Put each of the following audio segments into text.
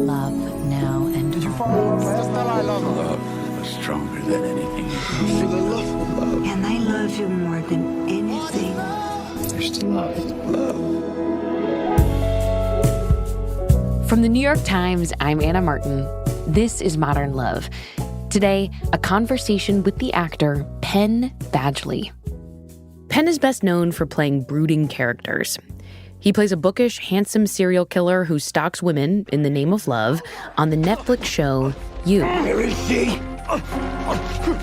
love now and Did you follow last night? I love Love is stronger than anything. you. Feel the love. And I love you more than anything. There's still love. From the New York Times, I'm Anna Martin. This is Modern Love. Today, a conversation with the actor Penn Badgley. Penn is best known for playing brooding characters. He plays a bookish, handsome serial killer who stalks women in the name of love on the Netflix show You. Where is she?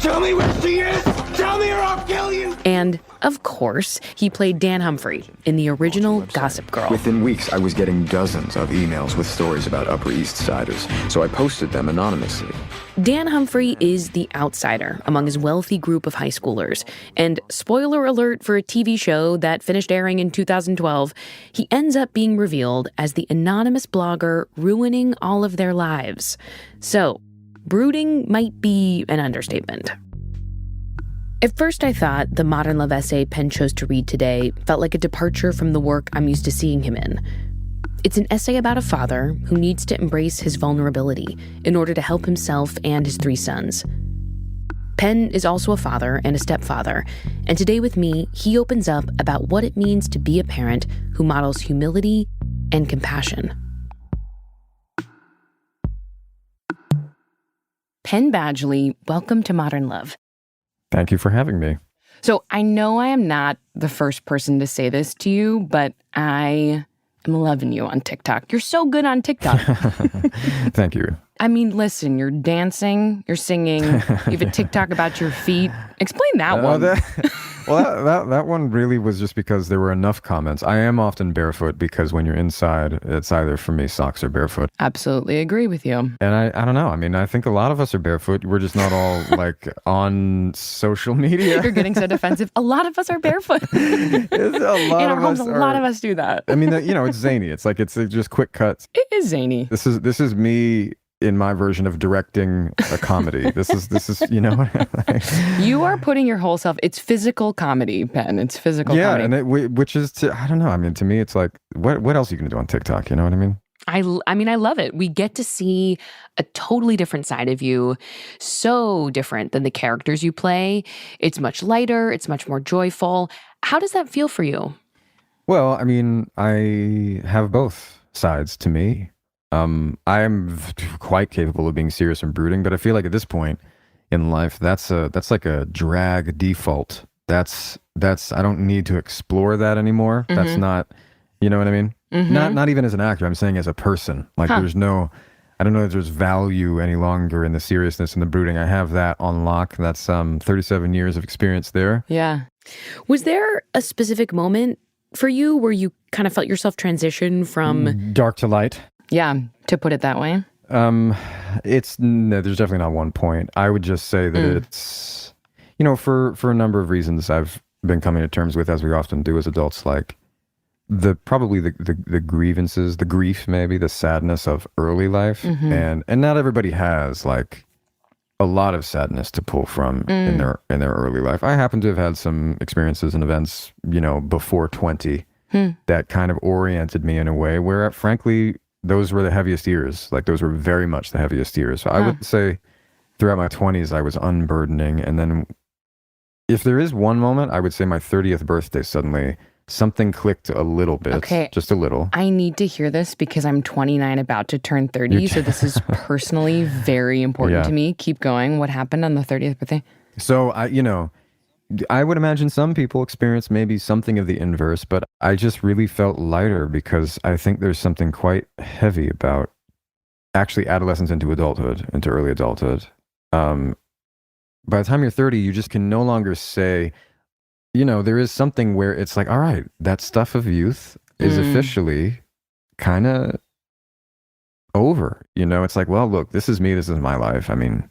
Tell me where she is! Tell me or I'll kill you! And, of course, he played Dan Humphrey in the original Gossip Girl. Within weeks, I was getting dozens of emails with stories about Upper East Siders, so I posted them anonymously. Dan Humphrey is the outsider among his wealthy group of high schoolers. And spoiler alert for a TV show that finished airing in 2012, he ends up being revealed as the anonymous blogger ruining all of their lives. So, brooding might be an understatement. At first I thought the Modern Love essay Penn chose to read today felt like a departure from the work I'm used to seeing him in. It's an essay about a father who needs to embrace his vulnerability in order to help himself and his 3 sons. Penn is also a father and a stepfather, and today with me, he opens up about what it means to be a parent who models humility and compassion. Penn Badgley, welcome to Modern Love. Thank you for having me. So I know I am not the first person to say this to you, but I'm loving you on TikTok. You're so good on TikTok. Thank you. I mean, listen, you're dancing, you're singing, you have a TikTok about your feet. Explain that one. That one really was just because there were enough comments. I am often barefoot because when you're inside, it's either for me socks or barefoot. Absolutely agree with you. And I don't know. I mean, I think a lot of us are barefoot. We're just not all like on social media. You're getting so defensive. A lot of us are barefoot. In our homes, a lot of us do that. I mean, it's zany. It's just quick cuts. It is zany. This is me in my version of directing a comedy. This is You are putting your whole self. It's physical comedy, Penn. It's physical comedy. Yeah, and which is I don't know. I mean, to me, it's like what else are you gonna do on TikTok? You know what I mean? I mean, I love it. We get to see a totally different side of you, so different than the characters you play. It's much lighter. It's much more joyful. How does that feel for you? Well, I mean, I have both sides to me. I am quite capable of being serious and brooding, but I feel like at this point in life, that's like a drag default. That's I don't need to explore that anymore. Mm-hmm. That's not, you know what I mean? Mm-hmm. Not even as an actor. I'm saying as a person. Like there's no, I don't know if there's value any longer in the seriousness and the brooding. I have that on lock. That's 37 years of experience there. Yeah. Was there a specific moment for you where you kind of felt yourself transition from dark to light? Yeah, to put it that way. There's definitely not one point. I would just say that it's, for a number of reasons I've been coming to terms with, as we often do as adults, like the grievances, the grief, maybe the sadness of early life, and not everybody has like a lot of sadness to pull from in their early life. I happen to have had some experiences and events, before 20 that kind of oriented me in a way where, frankly, those were the heaviest years. Like those were very much the heaviest years. So I would say throughout my 20s, I was unburdening. And then if there is one moment, I would say my 30th birthday, suddenly something clicked a little bit. Okay. Just a little. I need to hear this because I'm 29, about to turn 30. So this is personally very important to me. Keep going. What happened on the 30th birthday? So I would imagine some people experience maybe something of the inverse, but I just really felt lighter because I think there's something quite heavy about actually adolescence into adulthood, into early adulthood. By the time you're 30, you just can no longer say, there is something where it's like, all right, that stuff of youth is officially kind of over. It's like, well, look, this is me. This is my life. I mean...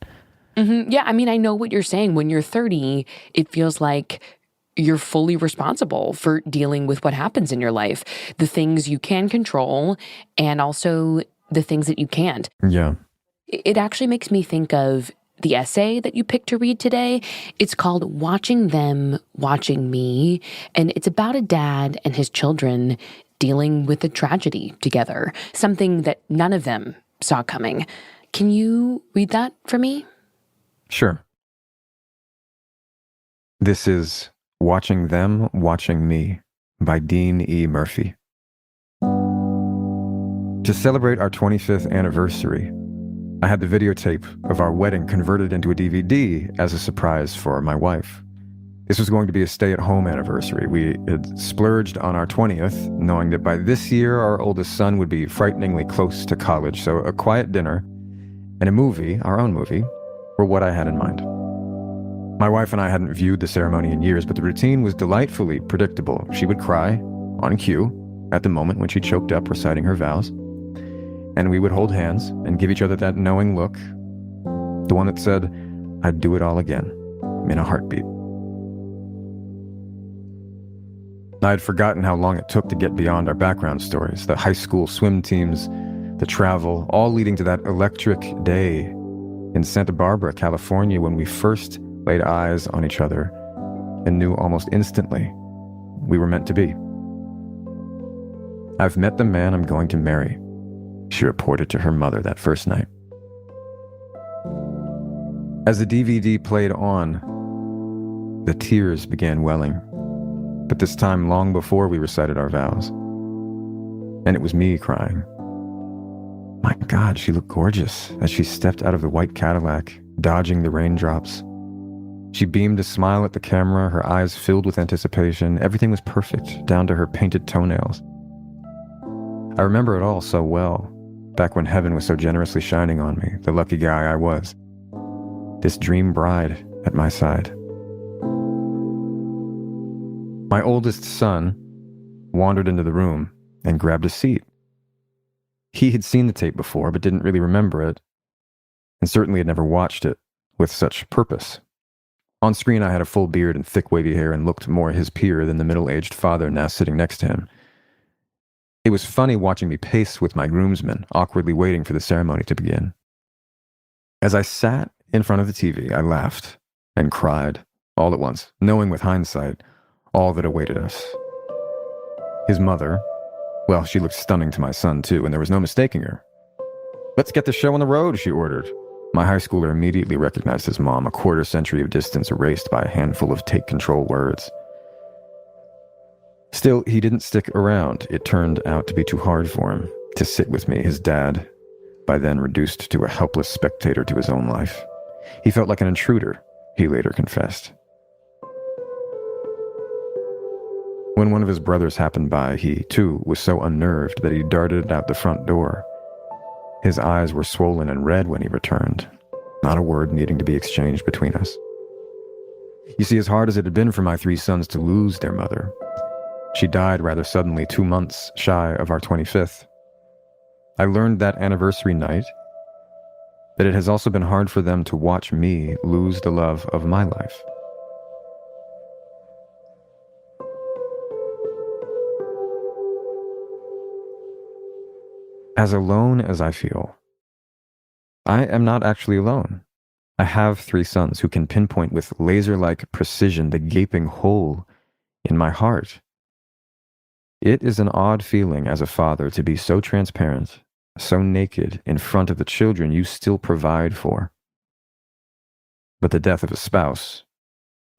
Mm-hmm. Yeah, I mean, I know what you're saying. When you're 30, it feels like you're fully responsible for dealing with what happens in your life. The things you can control and also the things that you can't. Yeah. It actually makes me think of the essay that you picked to read today. It's called Watching Them, Watching Me, and it's about a dad and his children dealing with a tragedy together, something that none of them saw coming. Can you read that for me? Sure. This is Watching Them, Watching Me by Dean E. Murphy. To celebrate our 25th anniversary, I had the videotape of our wedding converted into a DVD as a surprise for my wife. This was going to be a stay-at-home anniversary. We had splurged on our 20th, knowing that by this year our oldest son would be frighteningly close to college, so a quiet dinner and a movie, our own movie, were what I had in mind. My wife and I hadn't viewed the ceremony in years, but the routine was delightfully predictable. She would cry, on cue, at the moment when she choked up reciting her vows, and we would hold hands and give each other that knowing look, the one that said, I'd do it all again, in a heartbeat. I had forgotten how long it took to get beyond our background stories, the high school swim teams, the travel, all leading to that electric day in Santa Barbara, California, when we first laid eyes on each other and knew almost instantly we were meant to be. I've met the man I'm going to marry, she reported to her mother that first night. As the DVD played on, the tears began welling, but this time long before we recited our vows. And it was me crying. My God, she looked gorgeous as she stepped out of the white Cadillac, dodging the raindrops. She beamed a smile at the camera, her eyes filled with anticipation. Everything was perfect, down to her painted toenails. I remember it all so well, back when heaven was so generously shining on me, the lucky guy I was. This dream bride at my side. My oldest son wandered into the room and grabbed a seat. He had seen the tape before, but didn't really remember it, and certainly had never watched it with such purpose. On screen, I had a full beard and thick wavy hair and looked more his peer than the middle-aged father now sitting next to him. It was funny watching me pace with my groomsmen, awkwardly waiting for the ceremony to begin. As I sat in front of the TV, I laughed and cried all at once, knowing with hindsight all that awaited us. His mother, well, she looked stunning to my son too, and there was no mistaking her. Let's get the show on the road, she ordered. My high schooler immediately recognized his mom, a quarter century of distance erased by a handful of take control words. Still, he didn't stick around. It turned out to be too hard for him to sit with me, his dad, by then reduced to a helpless spectator to his own life. He felt like an intruder, he later confessed. When one of his brothers happened by, he, too, was so unnerved that he darted out the front door. His eyes were swollen and red when he returned, not a word needing to be exchanged between us. You see, as hard as it had been for my 3 sons to lose their mother, she died rather suddenly 2 months shy of our 25th. I learned that anniversary night that it has also been hard for them to watch me lose the love of my life. As alone as I feel, I am not actually alone. I have 3 sons who can pinpoint with laser-like precision the gaping hole in my heart. It is an odd feeling as a father to be so transparent, so naked in front of the children you still provide for. But the death of a spouse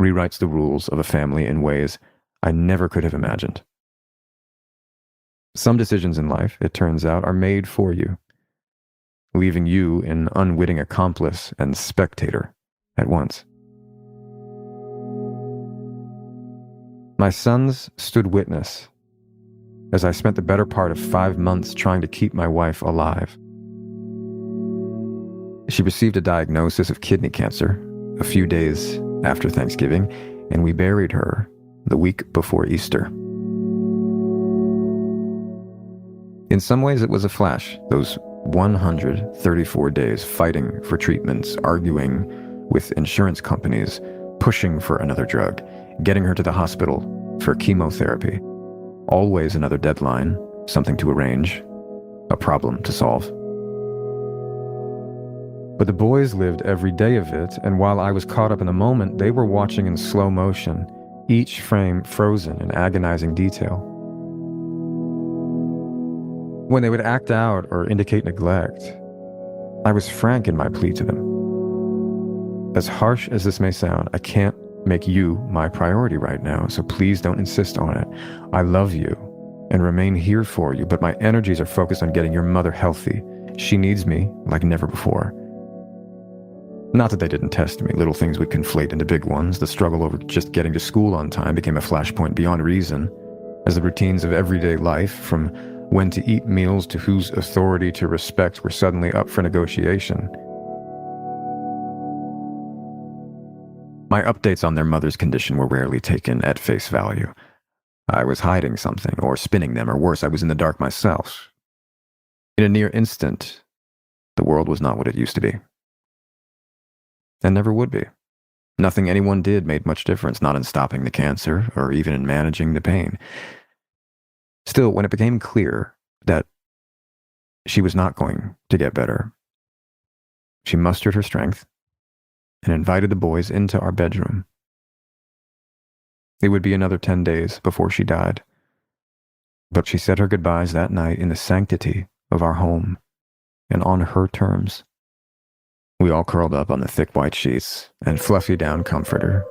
rewrites the rules of a family in ways I never could have imagined. Some decisions in life, it turns out, are made for you, leaving you an unwitting accomplice and spectator at once. My sons stood witness as I spent the better part of 5 months trying to keep my wife alive. She received a diagnosis of kidney cancer a few days after Thanksgiving, and we buried her the week before Easter. In some ways, it was a flash, those 134 days fighting for treatments, arguing with insurance companies, pushing for another drug, getting her to the hospital for chemotherapy. Always another deadline, something to arrange, a problem to solve. But the boys lived every day of it, and while I was caught up in the moment, they were watching in slow motion, each frame frozen in agonizing detail. When they would act out or indicate neglect, I was frank in my plea to them. As harsh as this may sound, I can't make you my priority right now, so please don't insist on it. I love you and remain here for you, but my energies are focused on getting your mother healthy. She needs me like never before. Not that they didn't test me. Little things would conflate into big ones. The struggle over just getting to school on time became a flashpoint beyond reason, as the routines of everyday life, from when to eat meals to whose authority to respect, were suddenly up for negotiation. My updates on their mother's condition were rarely taken at face value. I was hiding something, or spinning them, or worse, I was in the dark myself. In a near instant, the world was not what it used to be. And never would be. Nothing anyone did made much difference, not in stopping the cancer, or even in managing the pain. Still, when it became clear that she was not going to get better, she mustered her strength and invited the boys into our bedroom. It would be another 10 days before she died, but she said her goodbyes that night in the sanctity of our home and on her terms. We all curled up on the thick white sheets and fluffy down comforter,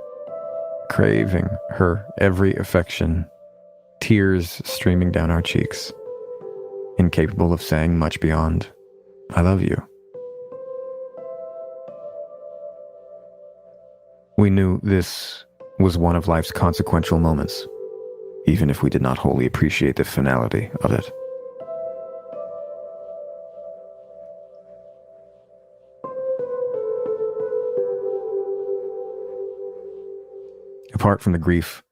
craving her every affection, tears streaming down our cheeks, incapable of saying much beyond, "I love you." We knew this was one of life's consequential moments, even if we did not wholly appreciate the finality of it. Apart from the grief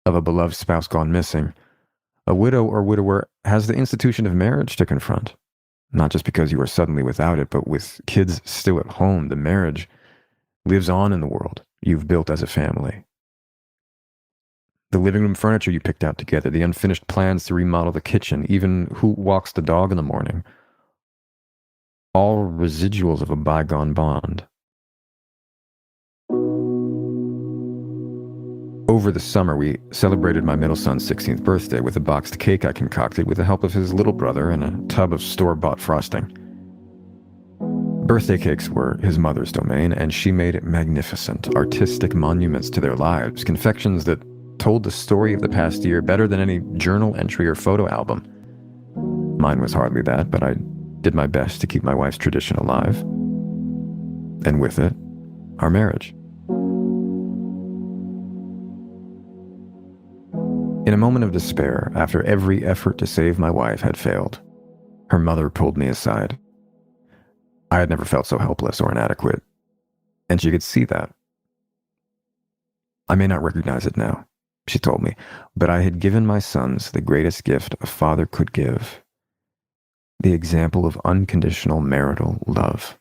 of a beloved spouse gone missing, a widow or widower has the institution of marriage to confront. Not just because you are suddenly without it, but with kids still at home, the marriage lives on in the world you've built as a family. The living room furniture you picked out together, the unfinished plans to remodel the kitchen, even who walks the dog in the morning. All residuals of a bygone bond. Over the summer, we celebrated my middle son's 16th birthday with a boxed cake I concocted with the help of his little brother and a tub of store-bought frosting. Birthday cakes were his mother's domain, and she made magnificent, artistic monuments to their lives, confections that told the story of the past year better than any journal entry or photo album. Mine was hardly that, but I did my best to keep my wife's tradition alive. And with it, our marriage. In a moment of despair, after every effort to save my wife had failed, her mother pulled me aside. I had never felt so helpless or inadequate, and she could see that. "I may not recognize it now," she told me, "but I had given my sons the greatest gift a father could give, the example of unconditional marital love."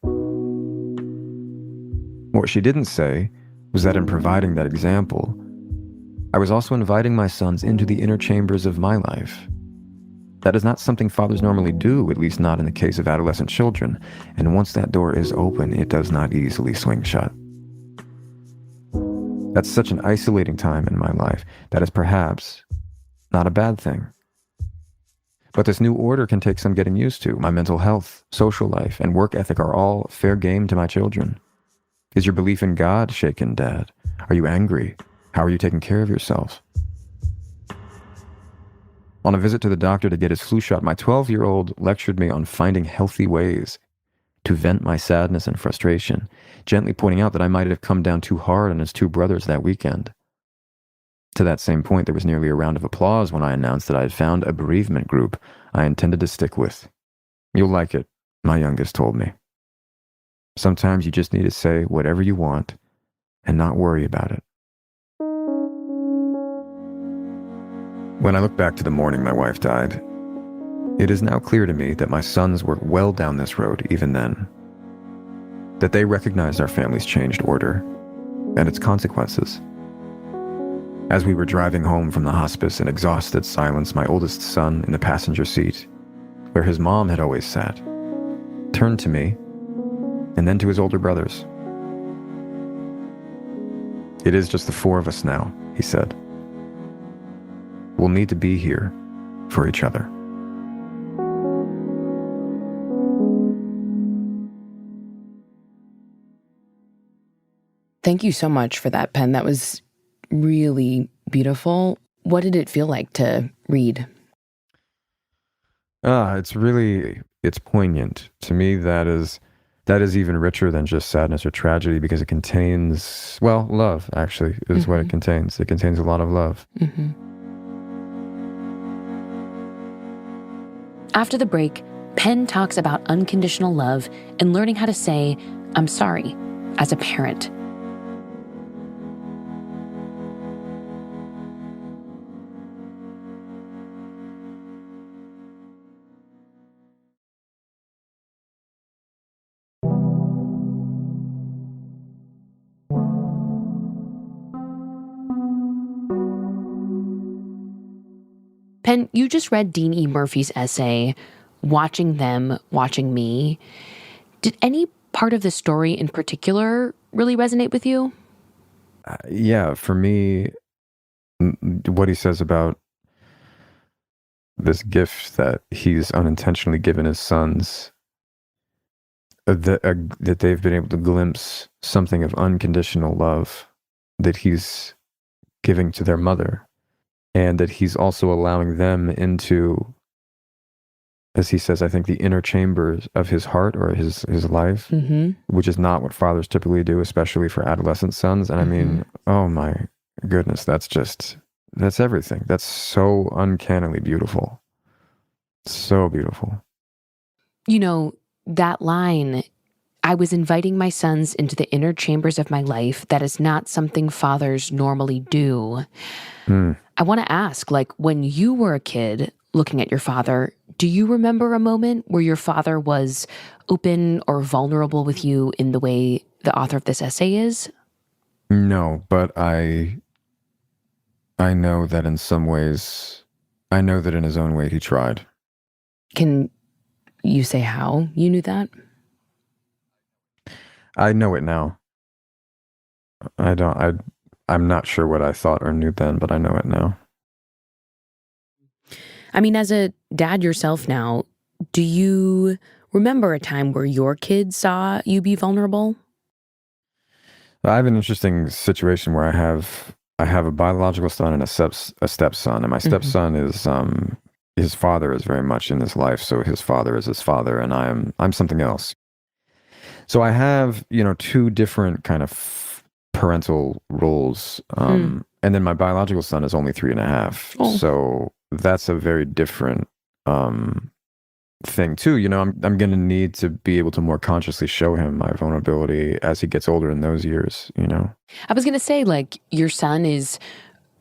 What she didn't say was that in providing that example, I was also inviting my sons into the inner chambers of my life. That is not something fathers normally do, at least not in the case of adolescent children, and once that door is open, it does not easily swing shut. That's such an isolating time in my life that is perhaps not a bad thing. But this new order can take some getting used to. My mental health, social life, and work ethic are all fair game to my children. Is your belief in God shaken, Dad? Are you angry? How are you taking care of yourself? On a visit to the doctor to get his flu shot, my 12-year-old lectured me on finding healthy ways to vent my sadness and frustration, gently pointing out that I might have come down too hard on his two brothers that weekend. To that same point, there was nearly a round of applause when I announced that I had found a bereavement group I intended to stick with. "You'll like it," my youngest told me. "Sometimes you just need to say whatever you want and not worry about it." When I look back to the morning my wife died, it is now clear to me that my sons were well down this road even then. That they recognized our family's changed order and its consequences. As we were driving home from the hospice in exhausted silence, my oldest son in the passenger seat, where his mom had always sat, turned to me and then to his older brothers. "It is just the four of us now," he said. "We'll need to be here for each other." Thank you so much for that, Penn. That was really beautiful. What did it feel like to read? It's poignant. To me, that is even richer than just sadness or tragedy, because it contains, well, love, actually, is what it contains. It contains a lot of love. After the break, Penn talks about unconditional love and learning how to say, I'm sorry, as a parent. Penn, you just read Dean E. Murphy's essay, Watching Them, Watching Me. Did any part of the story in particular really resonate with you? Yeah, for me, what he says about this gift that he's unintentionally given his sons, that they've been able to glimpse something of unconditional love that he's giving to their mother. And that he's also allowing them into, as he says, I think the inner chambers of his heart or his life, which is not what fathers typically do, especially for adolescent sons. And I mean, oh my goodness, that's everything. That's so uncannily beautiful. So beautiful. You know, that line, I was inviting my sons into the inner chambers of my life. That is not something fathers normally do. I want to ask, like, when you were a kid looking at your father, do you remember a moment where your father was open or vulnerable with you in the way the author of this essay is? No, but I know that in some ways, I know that in his own way he tried. Can you say how you knew that? I know it now. I'm not sure what I thought or knew then, but I know it now. I mean, as a dad yourself now, do you remember a time where your kids saw you be vulnerable? I have an interesting situation where I have a biological son and a stepson, and my stepson is his father is very much in his life, so his father is his father, and I'm something else. So I have, two different kind of parental roles. And then my biological son is only 3.5. Oh. So that's a very different thing too. I'm going to need to be able to more consciously show him my vulnerability as he gets older in those years, I was going to say, like, your son is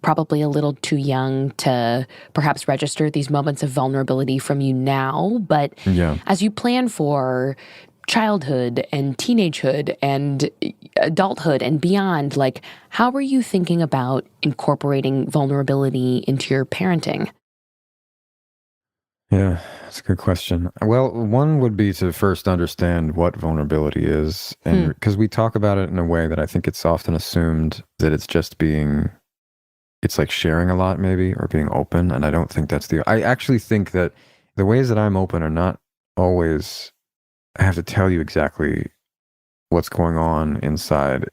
probably a little too young to perhaps register these moments of vulnerability from you now. But as you plan for childhood and teenagehood and adulthood and beyond, like, how are you thinking about incorporating vulnerability into your parenting? Yeah, that's a good question. Well, one would be to first understand what vulnerability is, and because we talk about it in a way that I think it's often assumed that it's just it's like sharing a lot maybe, or being open, and I don't think I actually think that the ways that I'm open are not always, I have to tell you exactly what's going on inside.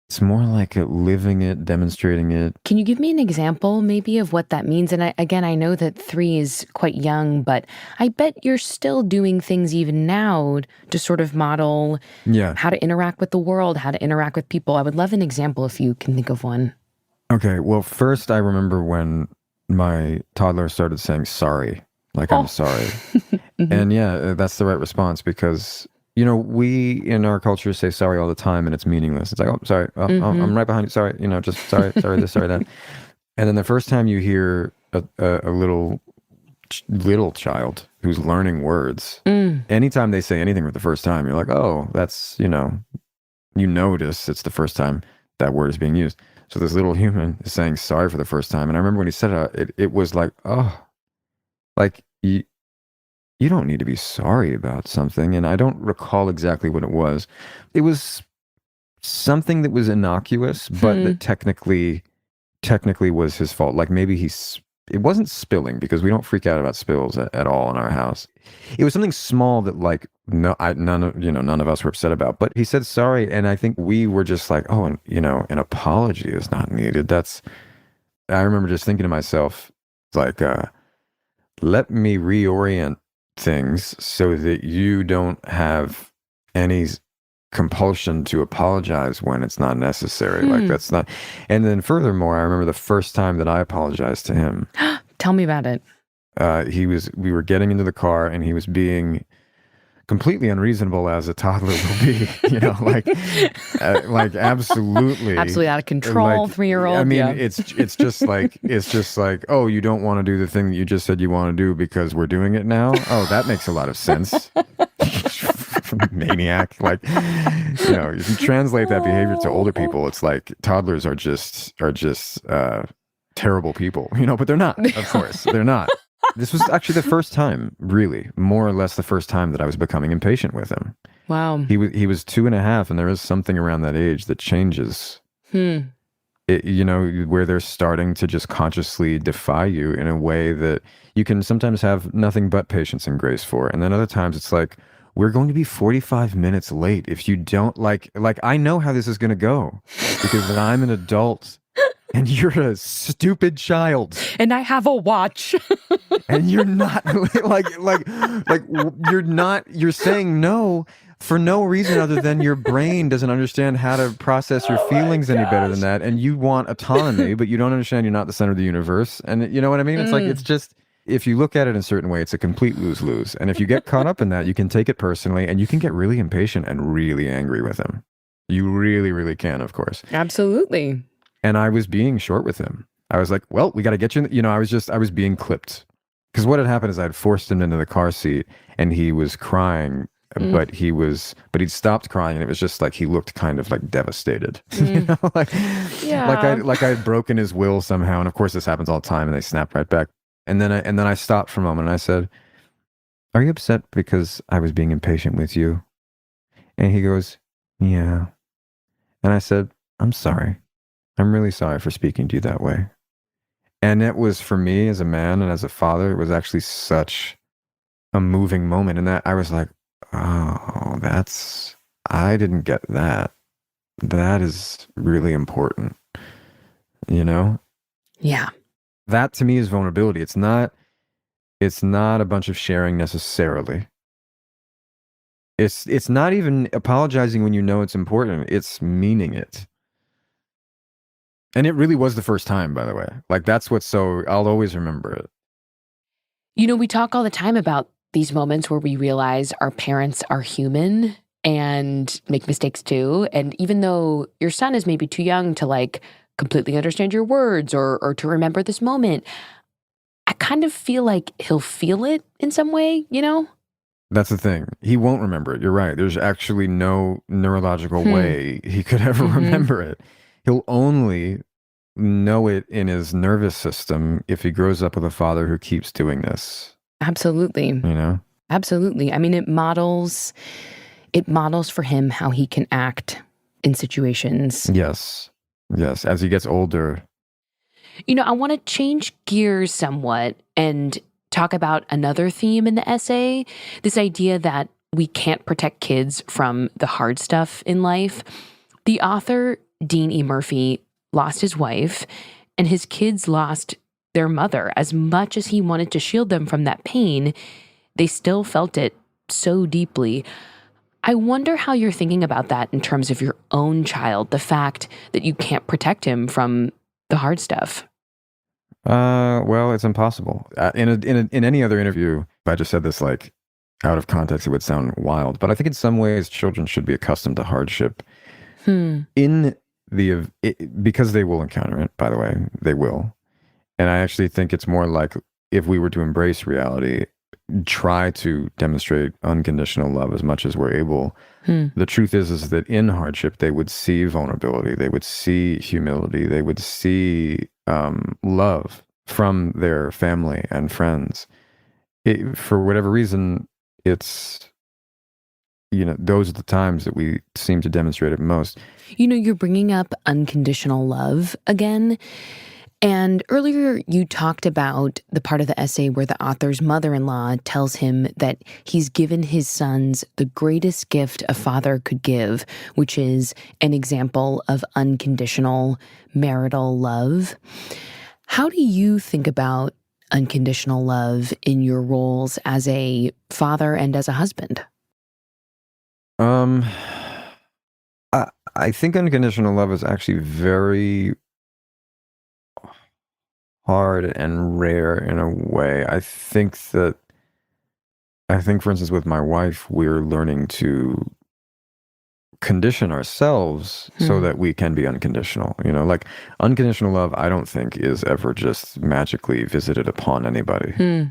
It's more like living it, demonstrating it. Can you give me an example maybe of what that means? And I know that 3 is quite young, but I bet you're still doing things even now to sort of model how to interact with the world, how to interact with people. I would love an example if you can think of one. Okay, well, first I remember when my toddler started saying sorry. Like, I'm sorry. And that's the right response, because, we in our culture say sorry all the time and it's meaningless. It's like, oh, sorry, I'm right behind you. Sorry, just sorry this, sorry that. And then the first time you hear a little child who's learning words, anytime they say anything for the first time, you're like, oh, that's, you notice it's the first time that word is being used. So this little human is saying sorry for the first time. And I remember when he said it was like, oh, like, you don't need to be sorry about something. And I don't recall exactly what it was. It was something that was innocuous, but that technically was his fault. Like, maybe it wasn't spilling, because we don't freak out about spills at all in our house. It was something small that, like, none of us were upset about. But he said sorry, and I think we were just like, oh, and an apology is not needed. I remember just thinking to myself, like, let me reorient things so that you don't have any compulsion to apologize when it's not necessary. Like, that's not. And then furthermore, I remember the first time that I apologized to him. Tell me about it. We were getting into the car, and he was being completely unreasonable as a toddler will be, like absolutely out of control, 3-year-old. I mean, it's just like, oh, you don't want to do the thing that you just said you want to do because we're doing it now. Oh, that makes a lot of sense. Maniac. Like, if you translate that behavior to older people, it's like toddlers are just terrible people, but they're not. Of course, they're not. This was actually the first time, really, more or less the first time that I was becoming impatient with him. Wow. He was 2.5, and there is something around that age that changes. Where they're starting to just consciously defy you in a way that you can sometimes have nothing but patience and grace for. And then other times it's like, we're going to be 45 minutes late if you don't like I know how this is going to go because I'm an adult. And you're a stupid child. And I have a watch. And you're not you're saying no for no reason other than your brain doesn't understand how to process your feelings any better than that. And you want autonomy, but you don't understand you're not the center of the universe. And you know what I mean? It's like, it's just, if you look at it in a certain way, it's a complete lose-lose. And if you get caught up in that, you can take it personally and you can get really impatient and really angry with him. You really, really can, of course. Absolutely. And I was being short with him. I was like, well, we got to get you in I was being clipped. Because what had happened is I had forced him into the car seat and he was crying, but he'd stopped crying and it was just like, he looked kind of like devastated, like I had broken his will somehow. And of course this happens all the time and they snap right back. And then I stopped for a moment and I said, are you upset because I was being impatient with you? And he goes, yeah. And I said, I'm sorry. I'm really sorry for speaking to you that way. And it was, for me as a man and as a father, it was actually such a moving moment. And that I was like, oh, I didn't get that. That is really important. Yeah. That to me is vulnerability. It's not a bunch of sharing necessarily. It's not even apologizing when you know it's important. It's meaning it. And it really was the first time, by the way. Like, that's I'll always remember it. We talk all the time about these moments where we realize our parents are human and make mistakes too. And even though your son is maybe too young to like completely understand your words or to remember this moment, I kind of feel like he'll feel it in some way, That's the thing. He won't remember it. You're right. There's actually no neurological way he could ever remember it. He'll only know it in his nervous system if he grows up with a father who keeps doing this. Absolutely. Absolutely. I mean, it models for him how he can act in situations. Yes. As he gets older. I want to change gears somewhat and talk about another theme in the essay, this idea that we can't protect kids from the hard stuff in life. The author, Dean E. Murphy, lost his wife, and his kids lost their mother. As much as he wanted to shield them from that pain, they still felt it so deeply. I wonder how you're thinking about that in terms of your own child, the fact that you can't protect him from the hard stuff. Well, it's impossible. In any other interview, if I just said this like out of context, it would sound wild. But I think in some ways, children should be accustomed to hardship. Because they will encounter it, by the way, they will. And I actually think it's more like, if we were to embrace reality, try to demonstrate unconditional love as much as we're able. The truth is that in hardship, they would see vulnerability, they would see humility, they would see love from their family and friends. For whatever reason, it's, those are the times that we seem to demonstrate it most. You're bringing up unconditional love again. And earlier you talked about the part of the essay where the author's mother-in-law tells him that he's given his sons the greatest gift a father could give, which is an example of unconditional marital love. How do you think about unconditional love in your roles as a father and as a husband? I think unconditional love is actually very hard and rare in a way. I think, for instance, with my wife, we're learning to condition ourselves so that we can be unconditional. Like unconditional love, I don't think is ever just magically visited upon anybody.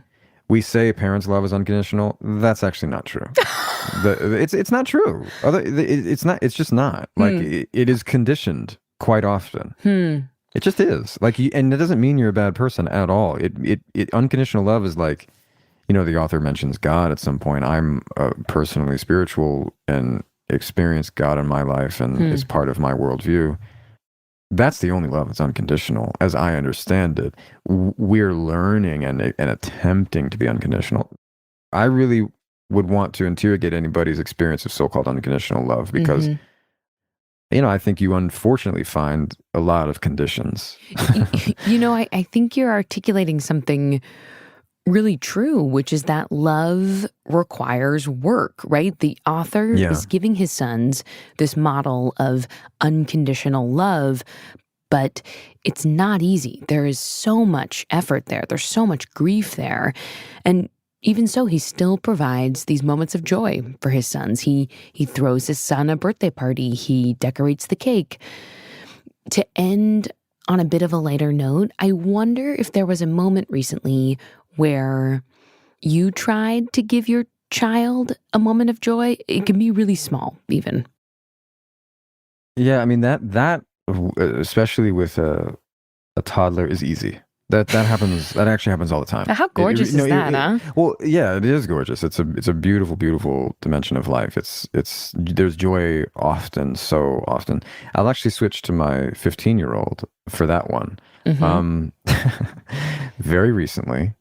We say parents' love is unconditional. That's actually not true. It's not true. It's not. It's just not. Like it is conditioned quite often. It just is. Like, and it doesn't mean you're a bad person at all. It unconditional love is like, the author mentions God at some point. I'm personally spiritual and experience God in my life, and it's part of my worldview. That's the only love that's unconditional, as I understand it. We're learning and attempting to be unconditional. I really would want to interrogate anybody's experience of so-called unconditional love because, I think you unfortunately find a lot of conditions. I think you're articulating something really true, which is that love requires work, right? The author is giving his sons this model of unconditional love, but it's not easy. There is so much effort there. There's so much grief there. And even so, he still provides these moments of joy for his sons. He throws his son a birthday party. He decorates the cake. To end on a bit of a lighter note, I wonder if there was a moment recently where you tried to give your child a moment of joy. It can be really small, even. Yeah, I mean, that especially with a toddler is easy. That happens. That actually happens all the time. How gorgeous is that, huh? Well, yeah, it is gorgeous. It's a beautiful, beautiful dimension of life. There's joy often, so often. I'll actually switch to my 15-year-old for that one. Very recently,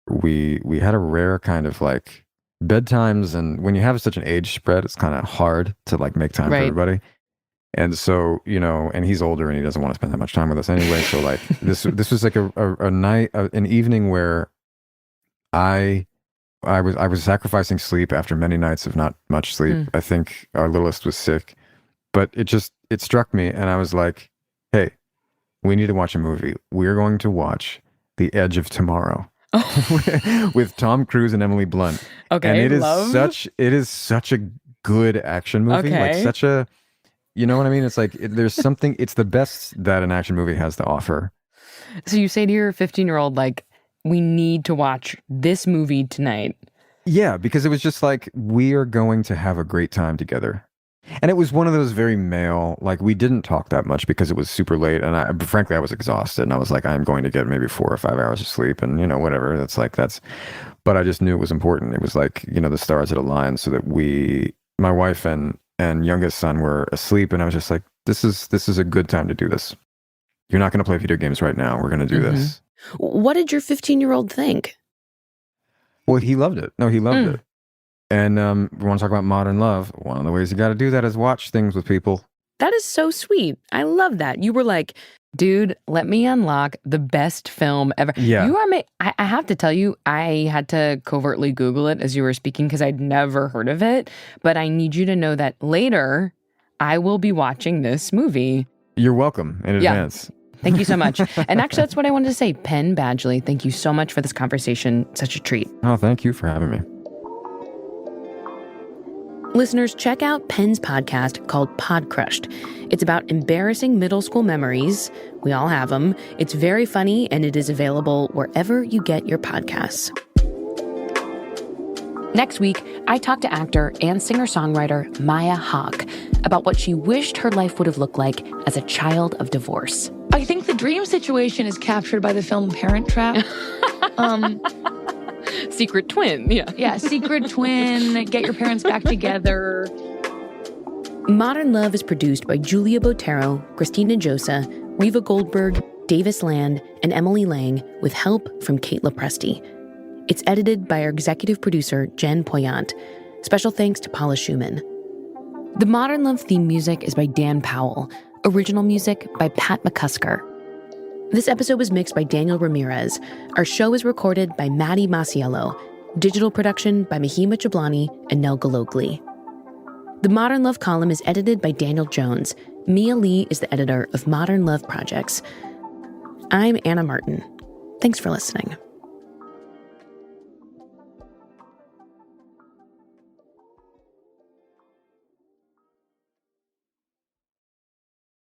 we had a rare kind of like bedtimes, and when you have such an age spread, it's kind of hard to like make time for everybody. And so, and he's older and he doesn't want to spend that much time with us anyway. So like this was like a night, an evening where I was sacrificing sleep after many nights of not much sleep. I think our littlest was sick, but it struck me and I was like, hey, we need to watch a movie. We're going to watch The Edge of Tomorrow with Tom Cruise and Emily Blunt. Okay. And it is such a good action movie. Okay. Like such a, you know what I mean? It's like, there's something, it's the best that an action movie has to offer. So you say to your 15-year-old, like, we need to watch this movie tonight. Yeah, because it was just like, we are going to have a great time together. And it was one of those very male, like, we didn't talk that much because it was super late. And frankly, I was exhausted. And I was like, I'm going to get maybe 4 or 5 hours of sleep and, whatever. But I just knew it was important. It was like, the stars had aligned so that my wife and youngest son were asleep, and I was just like, this is a good time to do this. You're not going to play video games right now. We're going to do this. What did your 15-year-old think? Well, he loved it. No, he loved it. And we want to talk about modern love. One of the ways you got to do that is watch things with people. That is so sweet. I love that. You were like, dude, let me unlock the best film ever. Yeah. You are I have to tell you, I had to covertly Google it as you were speaking because I'd never heard of it. But I need you to know that later, I will be watching this movie. You're welcome in advance. Thank you so much. And actually, that's what I wanted to say. Penn Badgley, thank you so much for this conversation. Such a treat. Oh, thank you for having me. Listeners, check out Penn's podcast called Pod Crushed. It's about embarrassing middle school memories. We all have them. It's very funny, and it is available wherever you get your podcasts. Next week, I talk to actor and singer-songwriter Maya Hawke about what she wished her life would have looked like as a child of divorce. I think the dream situation is captured by the film Parent Trap. Secret twin, yeah. Yeah, secret twin, get your parents back together. Modern Love is produced by Julia Botero, Christina Josa, Reva Goldberg, Davis Land, and Emily Lang, with help from Kate Lopresti. It's edited by our executive producer, Jen Poyant. Special thanks to Paula Schumann. The Modern Love theme music is by Dan Powell. Original music by Pat McCusker. This episode was mixed by Daniel Ramirez. Our show is recorded by Maddie Masiello. Digital production by Mahima Jablani and Nell Galogli. The Modern Love column is edited by Daniel Jones. Mia Lee is the editor of Modern Love Projects. I'm Anna Martin. Thanks for listening.